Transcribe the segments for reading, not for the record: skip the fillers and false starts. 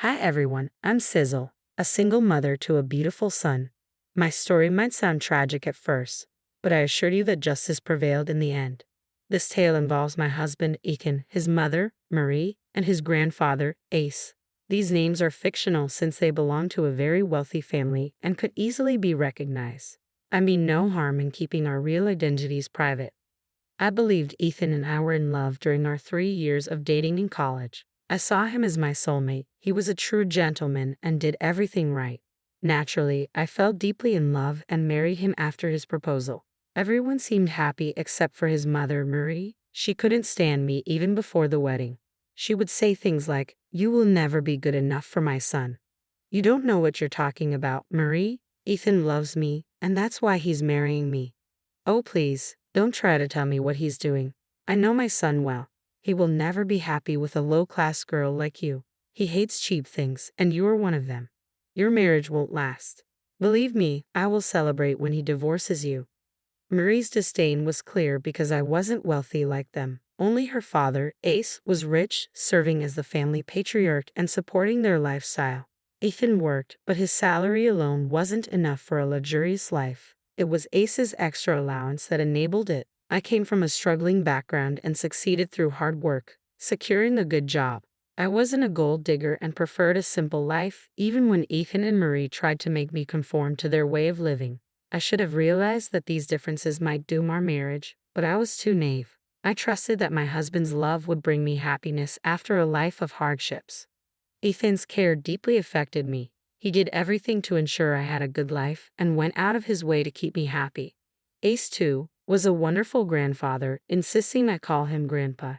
Hi everyone, I'm Cesal, a single mother to a beautiful son. My story might sound tragic at first, but I assure you that justice prevailed in the end. This tale involves my husband, Ethan, his mother, Marie, and his grandfather, Ace. These names are fictional since they belong to a very wealthy family and could easily be recognized. I mean no harm in keeping our real identities private. I believed Ethan and I were in love during our 3 years of dating in college. I saw him as my soulmate. He was a true gentleman and did everything right. Naturally, I fell deeply in love and married him after his proposal. Everyone seemed happy except for his mother, Marie. She couldn't stand me even before the wedding. She would say things like, "You will never be good enough for my son. You don't know what you're talking about, Marie. Ethan loves me, and that's why he's marrying me. Oh, please, don't try to tell me what he's doing. I know my son well. He will never be happy with a low-class girl like you. He hates cheap things, and you're one of them. Your marriage won't last. Believe me, I will celebrate when he divorces you." Marie's disdain was clear because I wasn't wealthy like them. Only her father, Ace, was rich, serving as the family patriarch and supporting their lifestyle. Ethan worked, but his salary alone wasn't enough for a luxurious life. It was Ace's extra allowance that enabled it. I came from a struggling background and succeeded through hard work, securing a good job. I wasn't a gold digger and preferred a simple life, even when Ethan and Marie tried to make me conform to their way of living. I should have realized that these differences might doom our marriage, but I was too naive. I trusted that my husband's love would bring me happiness after a life of hardships. Ethan's care deeply affected me. He did everything to ensure I had a good life and went out of his way to keep me happy. Ace, too, was a wonderful grandfather, insisting I call him Grandpa.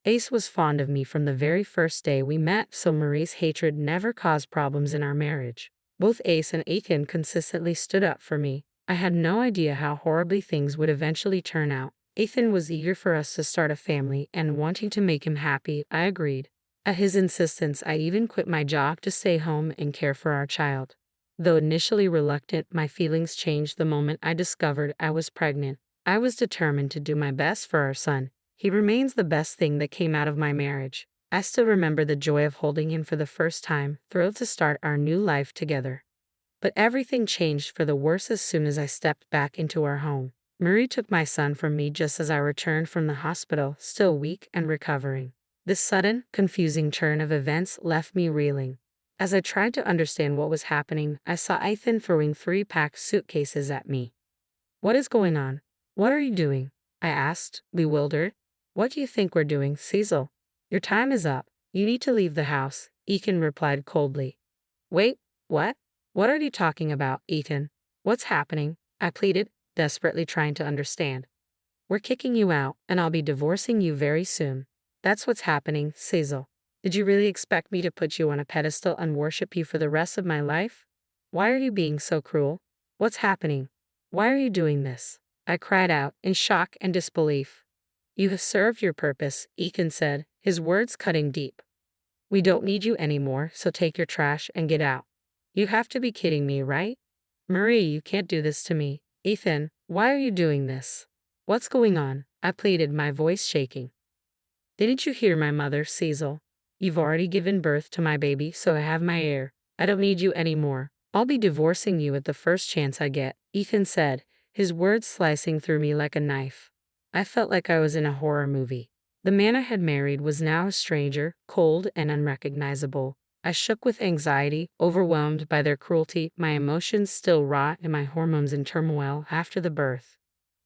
Ace was fond of me from the very first day we met, so Marie's hatred never caused problems in our marriage. Both Ace and Ethan consistently stood up for me. I had no idea how horribly things would eventually turn out. Ethan was eager for us to start a family, and wanting to make him happy, I agreed. At his insistence, I even quit my job to stay home and care for our child. Though initially reluctant, my feelings changed the moment I discovered I was pregnant. I was determined to do my best for our son. He remains the best thing that came out of my marriage. I still remember the joy of holding him for the first time, thrilled to start our new life together. But everything changed for the worse as soon as I stepped back into our home. Marie took my son from me just as I returned from the hospital, still weak and recovering. This sudden, confusing turn of events left me reeling. As I tried to understand what was happening, I saw Ethan throwing 3 packed suitcases at me. "What is going on? What are you doing?" I asked, bewildered. "What do you think we're doing, Cesal? Your time is up. You need to leave the house," Ethan replied coldly. "Wait, what? What are you talking about, Ethan? What's happening?" I pleaded, desperately trying to understand. "We're kicking you out, and I'll be divorcing you very soon. That's what's happening, Cesal. Did you really expect me to put you on a pedestal and worship you for the rest of my life? Why are you being so cruel? What's happening? Why are you doing this?" I cried out, in shock and disbelief. "You have served your purpose," Ethan said, his words cutting deep. "We don't need you anymore, so take your trash and get out." "You have to be kidding me, right? Marie, you can't do this to me." "Ethan, why are you doing this? What's going on?" I pleaded, my voice shaking. "Didn't you hear my mother, Cesal? You've already given birth to my baby, so I have my heir. I don't need you anymore. I'll be divorcing you at the first chance I get," Ethan said, his words slicing through me like a knife. I felt like I was in a horror movie. The man I had married was now a stranger, cold and unrecognizable. I shook with anxiety, overwhelmed by their cruelty, my emotions still raw and my hormones in turmoil after the birth.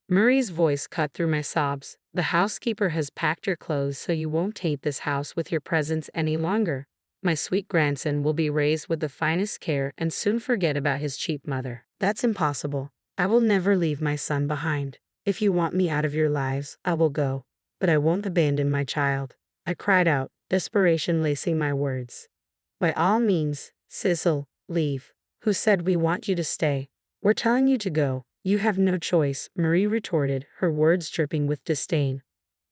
Marie's voice cut through my sobs. "The housekeeper has packed your clothes so you won't taint this house with your presence any longer. My sweet grandson will be raised with the finest care and soon forget about his cheap mother." "That's impossible. I will never leave my son behind. If you want me out of your lives, I will go. But I won't abandon my child," I cried out, desperation lacing my words. "By all means, Cesal, leave. Who said we want you to stay? We're telling you to go. You have no choice," Marie retorted, her words dripping with disdain.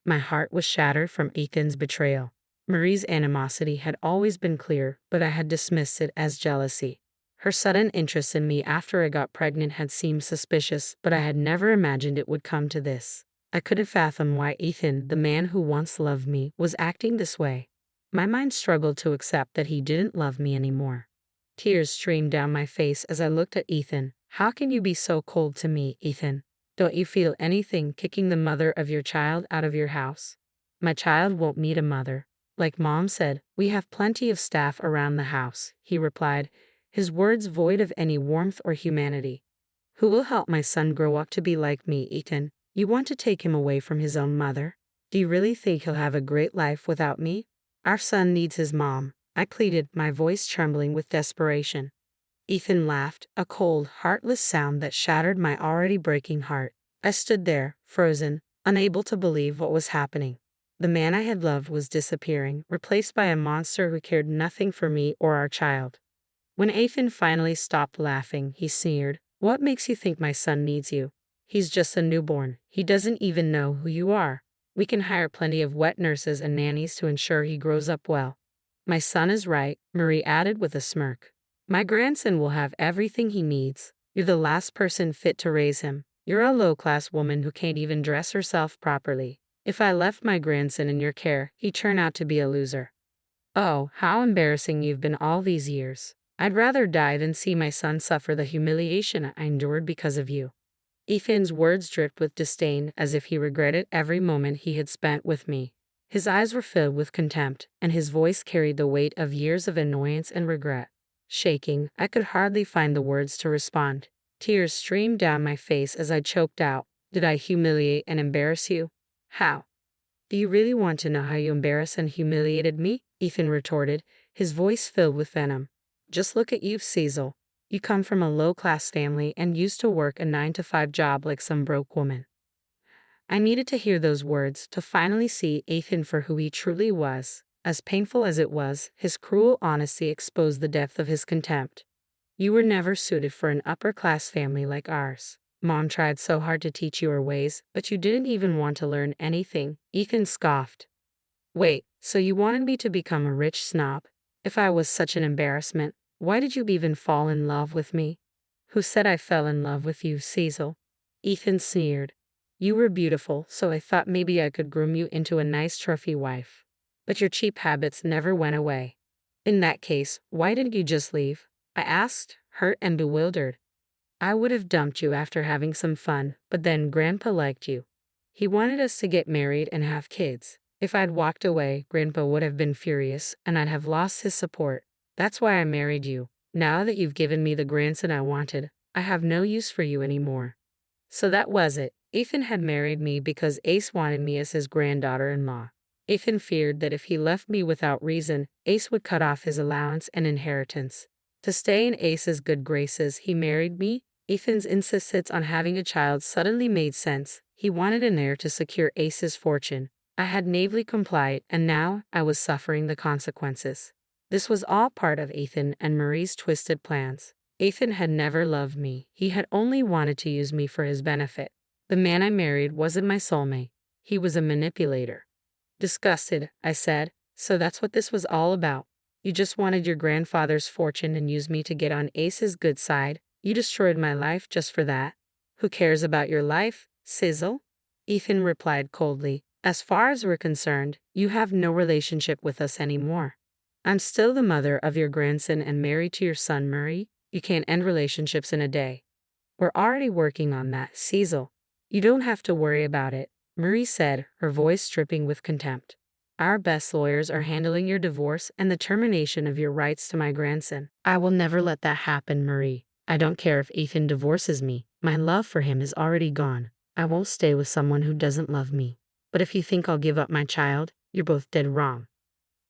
My heart was shattered from Ethan's betrayal. Marie's animosity had always been clear, but I had dismissed it as jealousy. Her sudden interest in me after I got pregnant had seemed suspicious, but I had never imagined it would come to this. I couldn't fathom why Ethan, the man who once loved me, was acting this way. My mind struggled to accept that he didn't love me anymore. Tears streamed down my face as I looked at Ethan. How can you be so cold to me, Ethan? Don't you feel anything kicking the mother of your child out of your house? My child won't meet a mother. Like Mom said, we have plenty of staff around the house, he replied, his words void of any warmth or humanity. Who will help my son grow up to be like me, Ethan? You want to take him away from his own mother? Do you really think he'll have a great life without me? Our son needs his mom, I pleaded, my voice trembling with desperation. Ethan laughed, a cold, heartless sound that shattered my already breaking heart. I stood there, frozen, unable to believe what was happening. The man I had loved was disappearing, replaced by a monster who cared nothing for me or our child. When Ethan finally stopped laughing, he sneered, "What makes you think my son needs you? He's just a newborn. He doesn't even know who you are. We can hire plenty of wet nurses and nannies to ensure he grows up well." "My son is right," Marie added with a smirk. "My grandson will have everything he needs. You're the last person fit to raise him. You're a low-class woman who can't even dress herself properly. If I left my grandson in your care, he'd turn out to be a loser." "Oh, how embarrassing you've been all these years. I'd rather die than see my son suffer the humiliation I endured because of you." Ethan's words dripped with disdain, as if he regretted every moment he had spent with me. His eyes were filled with contempt, and his voice carried the weight of years of annoyance and regret. Shaking, I could hardly find the words to respond. Tears streamed down my face as I choked out, "Did I humiliate and embarrass you? How?" "Do you really want to know how you embarrassed and humiliated me?" Ethan retorted, his voice filled with venom. "Just look at you, Cesal. You come from a low-class family and used to work a 9-to-5 job like some broke woman." I needed to hear those words to finally see Ethan for who he truly was. As painful as it was, his cruel honesty exposed the depth of his contempt. "You were never suited for an upper-class family like ours. Mom tried so hard to teach you her ways, but you didn't even want to learn anything," Ethan scoffed. "Wait, so you wanted me to become a rich snob? If I was such an embarrassment, why did you even fall in love with me?" "Who said I fell in love with you, Cecil?" Ethan sneered. "You were beautiful, so I thought maybe I could groom you into a nice trophy wife. But your cheap habits never went away." "In that case, why didn't you just leave?" I asked, hurt and bewildered. "I would have dumped you after having some fun, but then Grandpa liked you. He wanted us to get married and have kids. If I'd walked away, Grandpa would have been furious, and I'd have lost his support. That's why I married you. Now that you've given me the grandson I wanted, I have no use for you anymore." So that was it. Ethan had married me because Ace wanted me as his granddaughter-in-law. Ethan feared that if he left me without reason, Ace would cut off his allowance and inheritance. To stay in Ace's good graces, he married me. Ethan's insistence on having a child suddenly made sense. He wanted an heir to secure Ace's fortune. I had naively complied, and now I was suffering the consequences. This was all part of Ethan and Marie's twisted plans. Ethan had never loved me. He had only wanted to use me for his benefit. The man I married wasn't my soulmate. He was a manipulator. Disgusted, I said, "So that's what this was all about. You just wanted your grandfather's fortune and used me to get on Ace's good side. You destroyed my life just for that." "Who cares about your life, Cesal?" Ethan replied coldly. "As far as we're concerned, you have no relationship with us anymore. I'm still the mother of your grandson and married to your son, Murray. You can't end relationships in a day." "We're already working on that, Cesal. You don't have to worry about it," Marie said, her voice dripping with contempt. "Our best lawyers are handling your divorce and the termination of your rights to my grandson." "I will never let that happen, Marie. I don't care if Ethan divorces me. My love for him is already gone. I won't stay with someone who doesn't love me. But if you think I'll give up my child, you're both dead wrong."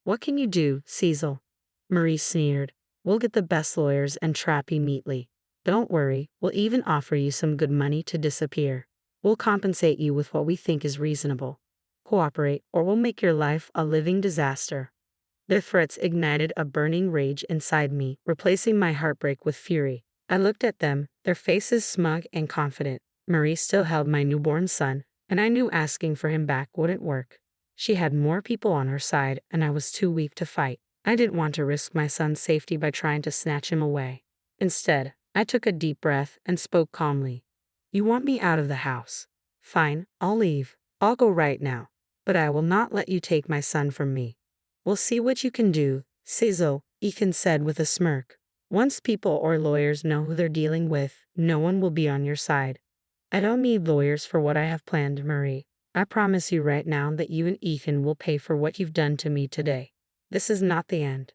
"What can you do, Cesal?" Marie sneered. "We'll get the best lawyers and trap you neatly. Don't worry, we'll even offer you some good money to disappear. We'll compensate you with what we think is reasonable. Cooperate, or we'll make your life a living disaster." Their threats ignited a burning rage inside me, replacing my heartbreak with fury. I looked at them, their faces smug and confident. Marie still held my newborn son, and I knew asking for him back wouldn't work. She had more people on her side, and I was too weak to fight. I didn't want to risk my son's safety by trying to snatch him away. Instead, I took a deep breath and spoke calmly. "You want me out of the house? Fine, I'll leave. I'll go right now. But I will not let you take my son from me." We'll see what you can do, Cesal, Ethan said with a smirk. Once people or lawyers know who they're dealing with, no one will be on your side. I don't need lawyers for what I have planned, Marie. I promise you right now that you and Ethan will pay for what you've done to me today. This is not the end.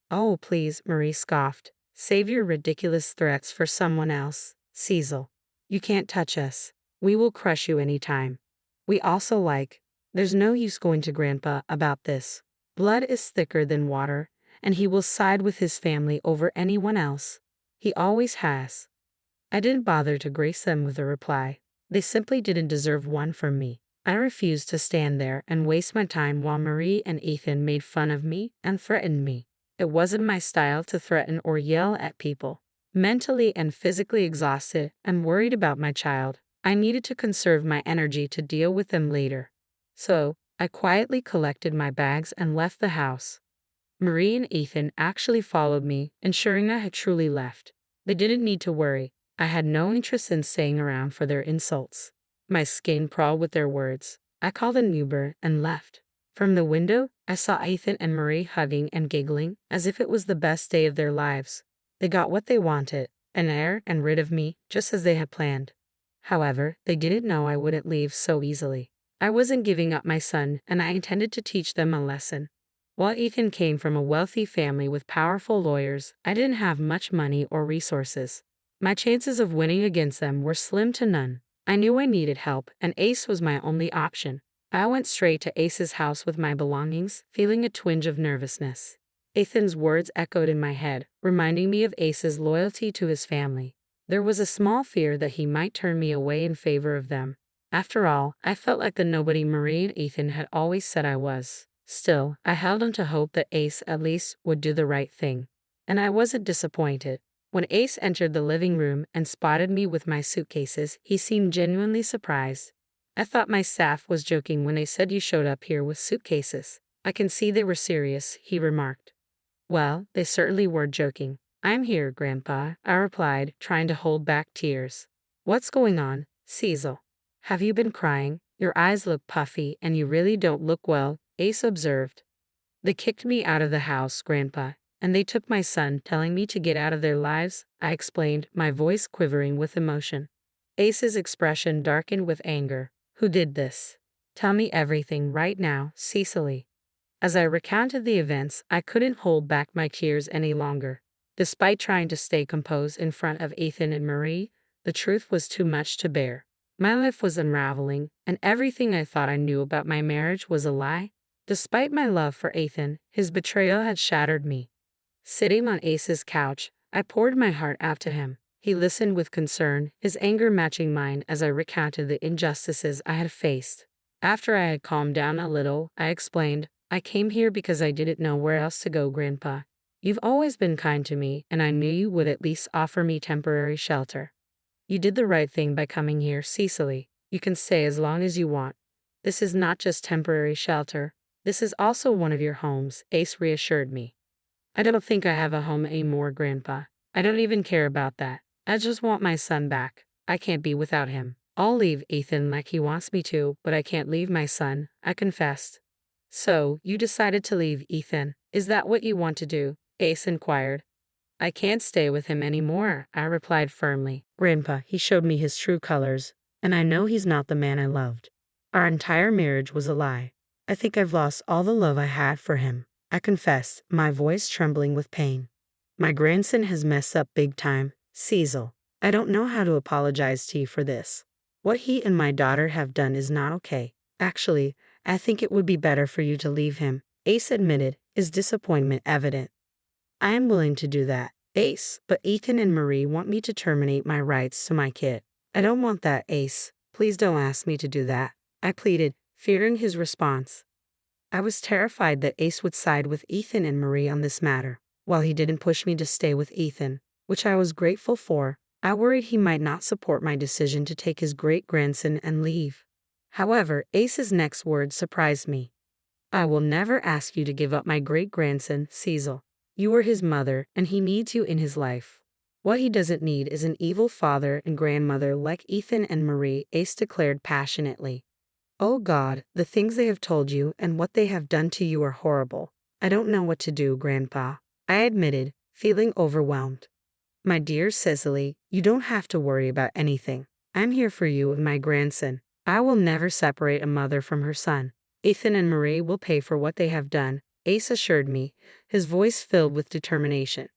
Oh, please, Marie scoffed. Save your ridiculous threats for someone else, Cesal. You can't touch us. We will crush you any time. We also like. There's no use going to Grandpa about this. Blood is thicker than water, and he will side with his family over anyone else. He always has. I didn't bother to grace them with a reply. They simply didn't deserve one from me. I refused to stand there and waste my time while Marie and Ethan made fun of me and threatened me. It wasn't my style to threaten or yell at people. Mentally and physically exhausted and worried about my child, I needed to conserve my energy to deal with them later. So, I quietly collected my bags and left the house. Marie and Ethan actually followed me, ensuring I had truly left. They didn't need to worry. I had no interest in staying around for their insults. My skin crawled with their words. I called an Uber and left. From the window, I saw Ethan and Marie hugging and giggling as if it was the best day of their lives. They got what they wanted, an heir and rid of me, just as they had planned. However, they didn't know I wouldn't leave so easily. I wasn't giving up my son, and I intended to teach them a lesson. While Ethan came from a wealthy family with powerful lawyers, I didn't have much money or resources. My chances of winning against them were slim to none. I knew I needed help, and Ace was my only option. I went straight to Ace's house with my belongings, feeling a twinge of nervousness. Ethan's words echoed in my head, reminding me of Ace's loyalty to his family. There was a small fear that he might turn me away in favor of them. After all, I felt like the nobody Marie and Ethan had always said I was. Still, I held on to hope that Ace at least would do the right thing. And I wasn't disappointed. When Ace entered the living room and spotted me with my suitcases, he seemed genuinely surprised. I thought my staff was joking when they said you showed up here with suitcases. I can see they were serious, he remarked. Well, they certainly were joking. I'm here, Grandpa, I replied, trying to hold back tears. What's going on, Cesal? Have you been crying? Your eyes look puffy and you really don't look well, Ace observed. They kicked me out of the house, Grandpa, and they took my son, telling me to get out of their lives, I explained, my voice quivering with emotion. Ace's expression darkened with anger. Who did this? Tell me everything right now, Cecily. As I recounted the events, I couldn't hold back my tears any longer. Despite trying to stay composed in front of Ethan and Marie, the truth was too much to bear. My life was unraveling, and everything I thought I knew about my marriage was a lie. Despite my love for Ethan, his betrayal had shattered me. Sitting on Ace's couch, I poured my heart out to him. He listened with concern, his anger matching mine as I recounted the injustices I had faced. After I had calmed down a little, I explained, I came here because I didn't know where else to go, Grandpa. You've always been kind to me, and I knew you would at least offer me temporary shelter. You did the right thing by coming here, Cecily. You can stay as long as you want. This is not just temporary shelter. This is also one of your homes, Ace reassured me. I don't think I have a home anymore, Grandpa. I don't even care about that. I just want my son back. I can't be without him. I'll leave Ethan like he wants me to, but I can't leave my son, I confessed. So, you decided to leave Ethan. Is that what you want to do? Ace inquired. I can't stay with him anymore, I replied firmly. Grandpa, he showed me his true colors, and I know he's not the man I loved. Our entire marriage was a lie. I think I've lost all the love I had for him, I confessed, my voice trembling with pain. My grandson has messed up big time, Cesal. I don't know how to apologize to you for this. What he and my daughter have done is not okay. Actually, I think it would be better for you to leave him, Ace admitted, his disappointment evident. I am willing to do that, Ace, but Ethan and Marie want me to terminate my rights to my kid. I don't want that, Ace. Please don't ask me to do that, I pleaded, fearing his response. I was terrified that Ace would side with Ethan and Marie on this matter. While he didn't push me to stay with Ethan, which I was grateful for, I worried he might not support my decision to take his great-grandson and leave. However, Ace's next words surprised me. I will never ask you to give up my great-grandson, Cesal. You are his mother, and he needs you in his life. What he doesn't need is an evil father and grandmother like Ethan and Marie, Ace declared passionately. Oh God, the things they have told you and what they have done to you are horrible. I don't know what to do, Grandpa, I admitted, feeling overwhelmed. My dear Cecily, you don't have to worry about anything. I'm here for you and my grandson. I will never separate a mother from her son. Ethan and Marie will pay for what they have done, Ace assured me, his voice filled with determination.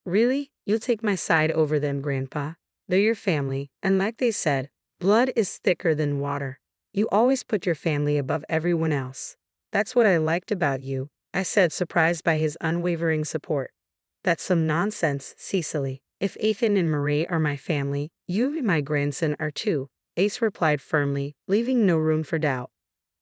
Really? You'll take my side over them, Grandpa? They're your family, and like they said, blood is thicker than water. You always put your family above everyone else. That's what I liked about you, I said, surprised by his unwavering support. That's some nonsense, Cecily. If Ethan and Marie are my family, you and my grandson are too, Ace replied firmly, leaving no room for doubt.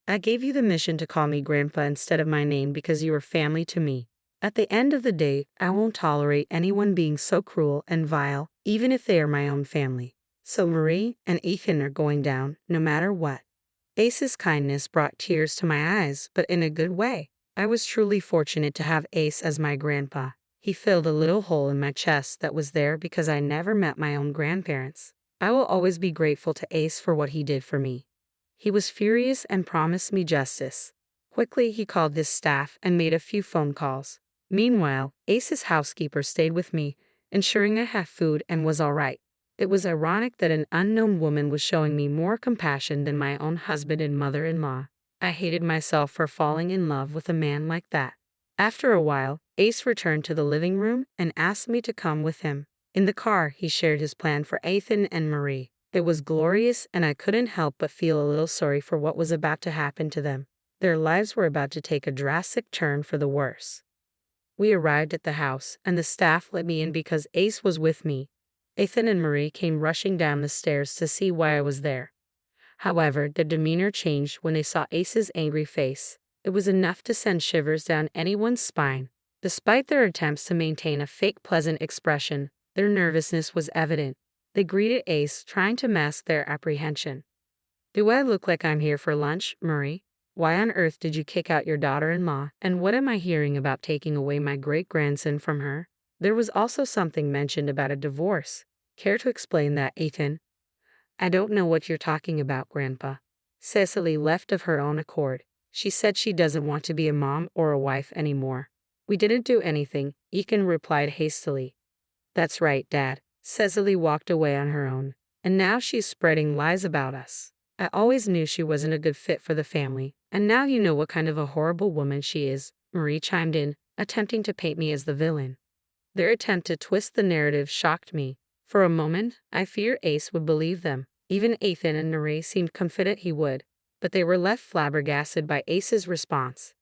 I gave you the mission to call me Grandpa instead of my name because you are family to me. At the end of the day, I won't tolerate anyone being so cruel and vile, even if they are my own family. So Marie and Ethan are going down, no matter what. Ace's kindness brought tears to my eyes, but in a good way. I was truly fortunate to have Ace as my grandpa. He filled a little hole in my chest that was there because I never met my own grandparents. I will always be grateful to Ace for what he did for me. He was furious and promised me justice. Quickly, he called his staff and made a few phone calls. Meanwhile, Ace's housekeeper stayed with me, ensuring I had food and was all right. It was ironic that an unknown woman was showing me more compassion than my own husband and mother-in-law. I hated myself for falling in love with a man like that. After a while, Ace returned to the living room and asked me to come with him. In the car, he shared his plan for Ethan and Marie. It was glorious, and I couldn't help but feel a little sorry for what was about to happen to them. Their lives were about to take a drastic turn for the worse. We arrived at the house, and the staff let me in because Ace was with me. Ethan and Marie came rushing down the stairs to see why I was there. However, their demeanor changed when they saw Ace's angry face. It was enough to send shivers down anyone's spine. Despite their attempts to maintain a fake pleasant expression, their nervousness was evident. They greeted Ace, trying to mask their apprehension. "Do I look like I'm here for lunch, Marie? Why on earth did you kick out your daughter-in-law, and what am I hearing about taking away my great-grandson from her?" There was also something mentioned about a divorce. Care to explain that, Ethan? I don't know what you're talking about, Grandpa. Cecily left of her own accord. She said she doesn't want to be a mom or a wife anymore. We didn't do anything, Ethan replied hastily. That's right, Dad. Cecily walked away on her own, and now she's spreading lies about us. I always knew she wasn't a good fit for the family, and now you know what kind of a horrible woman she is, Marie chimed in, attempting to paint me as the villain. Their attempt to twist the narrative shocked me. For a moment, I feared Ace would believe them. Even Ethan and Marie seemed confident he would, but they were left flabbergasted by Ace's response.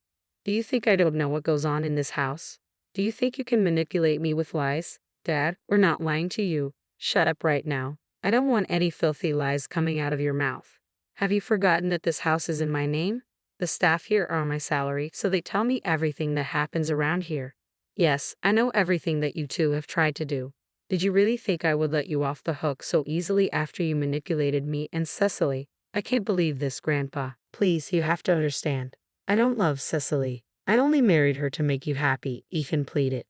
Do you think I don't know what goes on in this house? Do you think you can manipulate me with lies? Dad, we're not lying to you. Shut up right now. I don't want any filthy lies coming out of your mouth. Have you forgotten that this house is in my name? The staff here are on my salary, so they tell me everything that happens around here. Yes, I know everything that you two have tried to do. Did you really think I would let you off the hook so easily after you manipulated me and Cecily? I can't believe this, Grandpa. Please, you have to understand. I don't love Cecily. I only married her to make you happy, Ethan pleaded.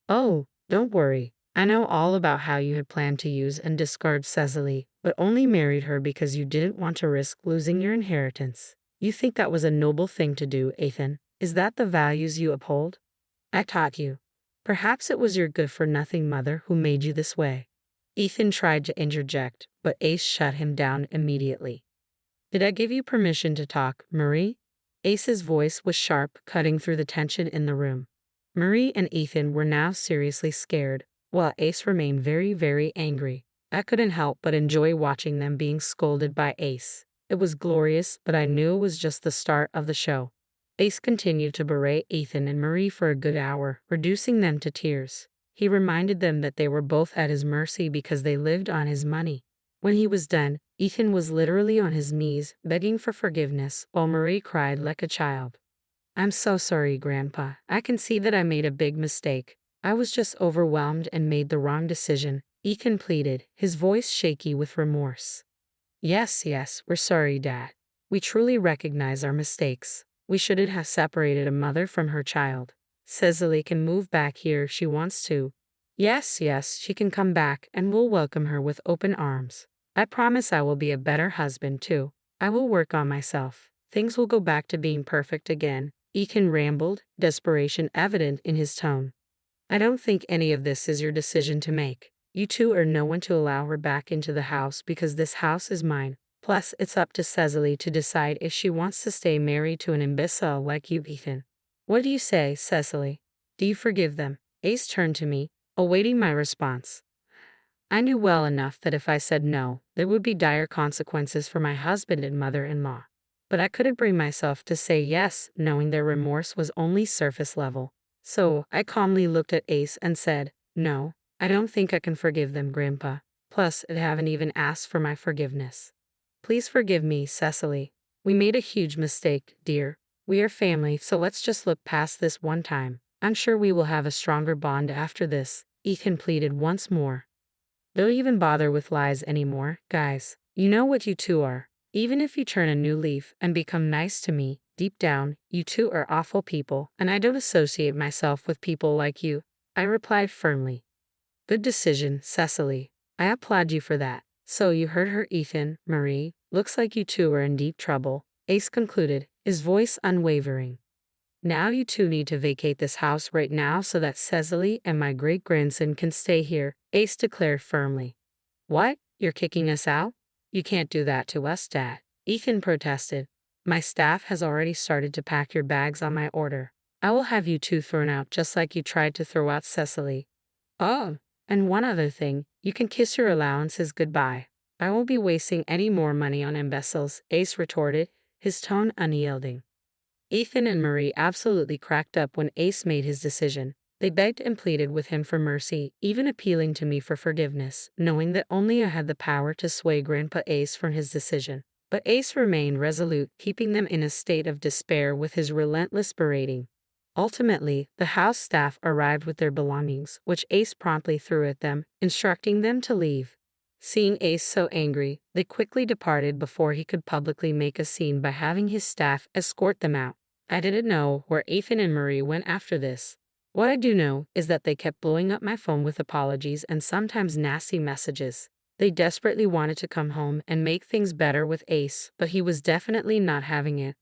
Oh, don't worry. I know all about how you had planned to use and discard Cecily, but only married her because you didn't want to risk losing your inheritance. You think that was a noble thing to do, Ethan? Is that the values you uphold? I taught you. Perhaps it was your good-for-nothing mother who made you this way. Ethan tried to interject, but Ace shut him down immediately. Did I give you permission to talk, Marie? Ace's voice was sharp, cutting through the tension in the room. Marie and Ethan were now seriously scared, while Ace remained very, very angry. I couldn't help but enjoy watching them being scolded by Ace. It was glorious, but I knew it was just the start of the show. Ace continued to berate Ethan and Marie for a good hour, reducing them to tears. He reminded them that they were both at his mercy because they lived on his money. When he was done, Ethan was literally on his knees, begging for forgiveness, while Marie cried like a child. I'm so sorry, Grandpa. I can see that I made a big mistake. I was just overwhelmed and made the wrong decision, Ethan pleaded, his voice shaky with remorse. Yes, we're sorry, Dad. We truly recognize our mistakes. We shouldn't have separated a mother from her child. Cecily can move back here if she wants to. Yes, she can come back, and we'll welcome her with open arms. I promise I will be a better husband, too. I will work on myself. Things will go back to being perfect again, Ethan rambled, desperation evident in his tone. I don't think any of this is your decision to make. You two are no one to allow her back into the house because this house is mine. Plus, it's up to Cecily to decide if she wants to stay married to an imbecile like you, Ethan. What do you say, Cecily? Do you forgive them? Ace turned to me, awaiting my response. I knew well enough that if I said no, there would be dire consequences for my husband and mother-in-law. But I couldn't bring myself to say yes, knowing their remorse was only surface level. So, I calmly looked at Ace and said, no, I don't think I can forgive them, Grandpa. Plus, I haven't even asked for my forgiveness. Please forgive me, Cecily. We made a huge mistake, dear. We are family, so let's just look past this one time. I'm sure we will have a stronger bond after this, Ethan pleaded once more. Don't even bother with lies anymore, guys. You know what you two are. Even if you turn a new leaf and become nice to me, deep down, you two are awful people, and I don't associate myself with people like you, I replied firmly. Good decision, Cecily. I applaud you for that. So you heard her, Ethan, Marie. Looks like you two are in deep trouble, Ace concluded, his voice unwavering. Now you two need to vacate this house right now so that Cecily and my great-grandson can stay here, Ace declared firmly. What? You're kicking us out? You can't do that to us, Dad, Ethan protested. My staff has already started to pack your bags on my order. I will have you two thrown out just like you tried to throw out Cecily. Oh, and one other thing, you can kiss your allowances goodbye. I won't be wasting any more money on imbeciles, Ace retorted, his tone unyielding. Ethan and Marie absolutely cracked up when Ace made his decision. They begged and pleaded with him for mercy, even appealing to me for forgiveness, knowing that only I had the power to sway Grandpa Ace from his decision. But Ace remained resolute, keeping them in a state of despair with his relentless berating. Ultimately, the house staff arrived with their belongings, which Ace promptly threw at them, instructing them to leave. Seeing Ace so angry, they quickly departed before he could publicly make a scene by having his staff escort them out. I didn't know where Ethan and Marie went after this. What I do know is that they kept blowing up my phone with apologies and sometimes nasty messages. They desperately wanted to come home and make things better with Ace, but he was definitely not having it.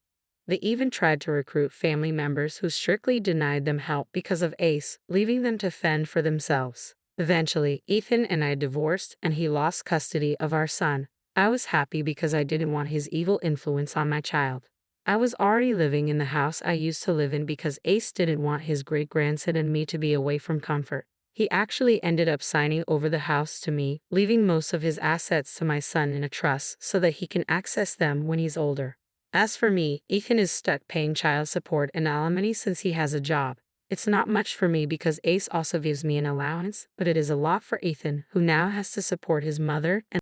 They even tried to recruit family members who strictly denied them help because of Ace, leaving them to fend for themselves. Eventually, Ethan and I divorced and he lost custody of our son. I was happy because I didn't want his evil influence on my child. I was already living in the house I used to live in because Ace didn't want his great-grandson and me to be away from comfort. He actually ended up signing over the house to me, leaving most of his assets to my son in a trust so that he can access them when he's older. As for me, Ethan is stuck paying child support and alimony since he has a job. It's not much for me because Ace also gives me an allowance, but it is a lot for Ethan, who now has to support his mother and